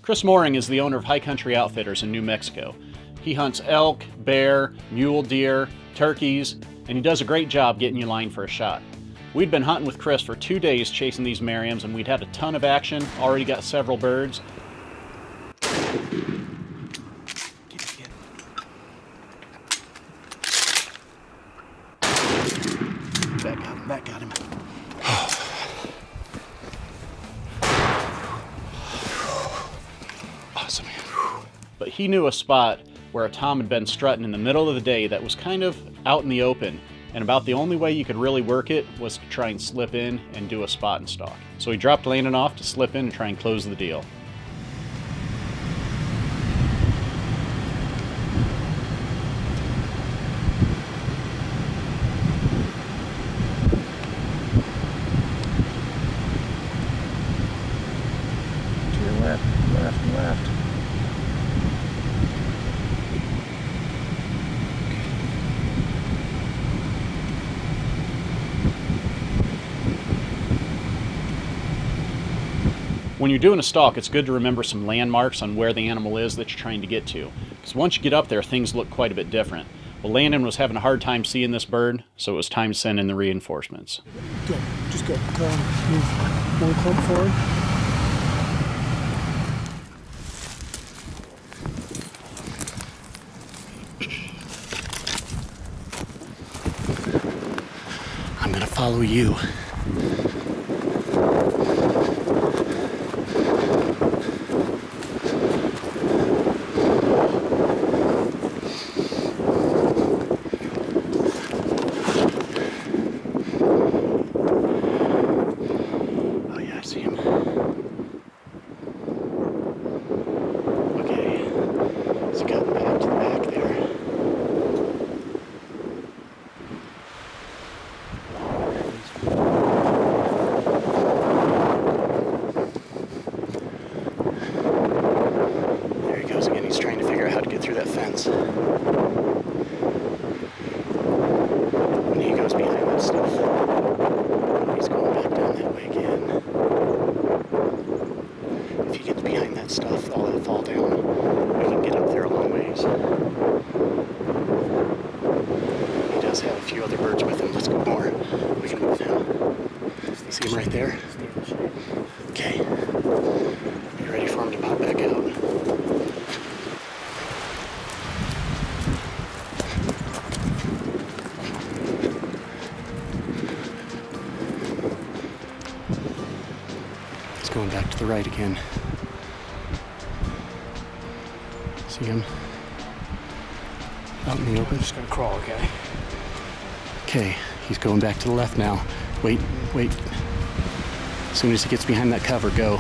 Chris Moehring is the owner of High Country Outfitters in New Mexico. He hunts elk, bear, mule deer, turkeys, and he does a great job getting you lined for a shot. We'd been hunting with Chris for 2 days chasing these Merriams, and we'd had a ton of action, already got several birds. That got him. Awesome. But he knew a spot where a tom had been strutting in the middle of the day that was kind of out in the open, and about the only way you could really work it was to try and slip in and do a spot and stalk. So he dropped Landon off to slip in and try and close the deal. Left. When you're doing a stalk, it's good to remember some landmarks on where the animal is that you're trying to get to, because once you get up there, things look quite a bit different. Well, Landon was having a hard time seeing this bird, so it was time to send in the reinforcements. Go. Just go. Go on. Move one clump forward. I'm gonna follow you. Oh yeah, I see him. Okay, he's gotten back to the back there. He's trying to figure out how to get through that fence. And he goes behind that stuff. He's going back down that way again. If he gets behind that stuff, all that'll fall down. We can get up there a long ways. He does have a few other birds with him. Let's go more. We can move now. See him right there? Okay. Be ready for him to pop back out. Going back to the right again. See him? Out in the open. I'm just gonna crawl, okay? Okay, he's going back to the left now. Wait. As soon as he gets behind that cover, go.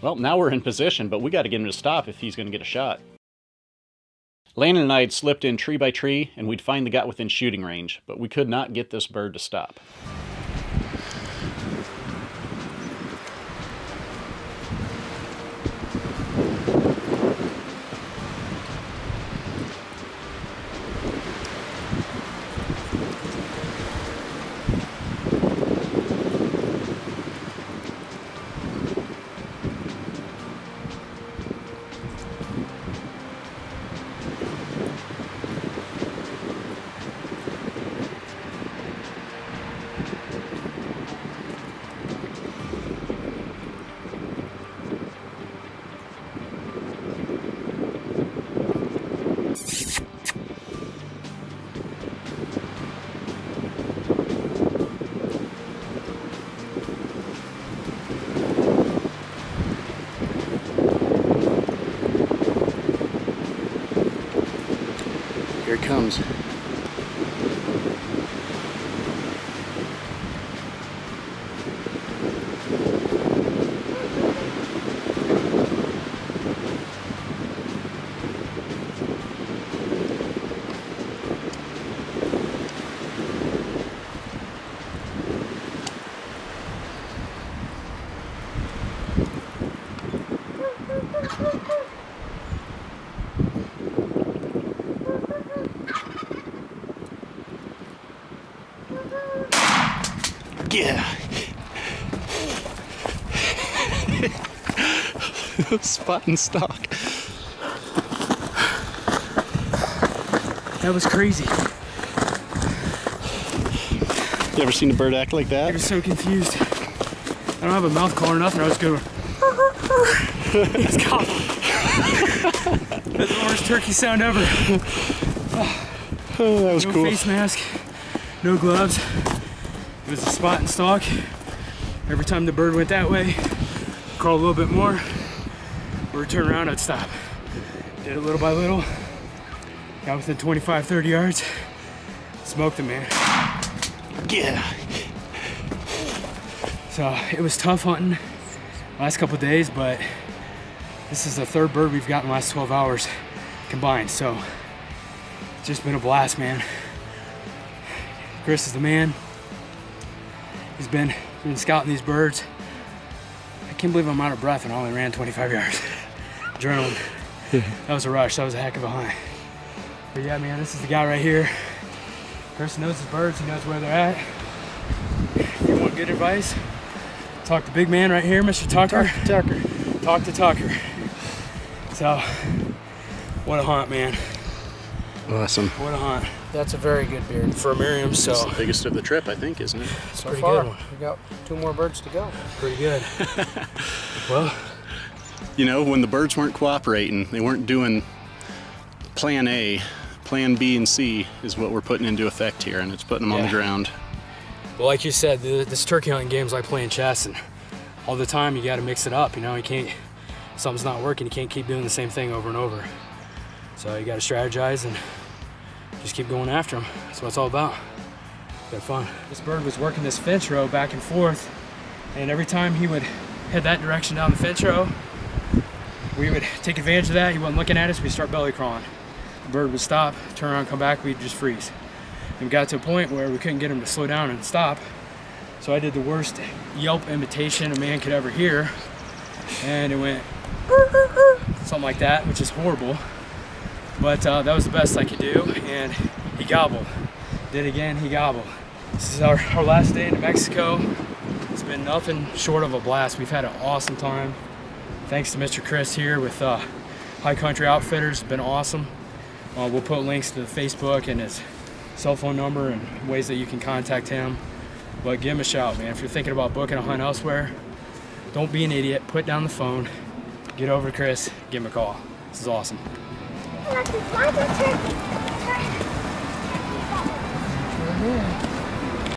Well, now we're in position, but we got to get him to stop if he's going to get a shot. Landon and I had slipped in tree by tree, and we'd finally got within shooting range, but we could not get this bird to stop. Here it comes. Yeah. Spot and stalk. That was crazy. You ever seen a bird act like I that? was so confused. I don't have a mouth call or nothing. I was going. It's gone. That's the worst turkey sound ever. Oh, that was No cool. face mask, no gloves. It was a spot and stalk. Every time the bird went that way, crawl a little bit more, or turn around, I'd stop. Did it little by little. Got within 25, 30 yards. Smoked him, man. Yeah. So it was tough hunting last couple of days, but this is the third bird we've got in the last 12 hours combined. So it's just been a blast, man. Chris is the man. He's been scouting these birds. I can't believe I'm out of breath and I only ran 25 yards. Adrenaline. That was a rush. That was a heck of a hunt. But yeah, man, this is the guy right here. Chris knows his birds. He knows where they're at. If you want good advice, talk to big man right here, Mr. Tucker. Talk to Tucker. So, what a hunt, man. Awesome. What a hunt. That's a very good beard for a Merriam, so. It's the biggest of the trip, I think, isn't it? It's So pretty far, good one. we got 2 more birds to go. Pretty good. Well, You know, when the birds weren't cooperating, they weren't doing plan A, plan B and C is what we're putting into effect here, and it's putting them on the Yeah. ground. well, like you said, this turkey hunting game's like playing chess, and all the time you got to mix it up. You know, you can't. Something's not working. You can't keep doing the same thing over and over. So you got to strategize and just keep going after them. That's what it's all about. Have fun. This bird was working this fence row back and forth, and every time he would head that direction down the fence row, we would take advantage of that. He wasn't looking at us. We'd start belly crawling. The bird would stop, turn around, come back. We'd just freeze. And we got to a point where we couldn't get him to slow down and stop. So I did the worst yelp imitation a man could ever hear, and it went something like that, which is horrible. But that was the best I could do, and he gobbled. Did it again, he gobbled. This is our last day in New Mexico. It's been nothing short of a blast. We've had an awesome time. Thanks to Mr. Chris here with High Country Outfitters. It's been awesome. We'll put links to the Facebook and his cell phone number and ways that you can contact him. But give him a shout, man. If you're thinking about booking a hunt elsewhere, don't be an idiot. Put down the phone. Get over to Chris. Give him a call. This is awesome. Look, it's like a turkey. Sure did.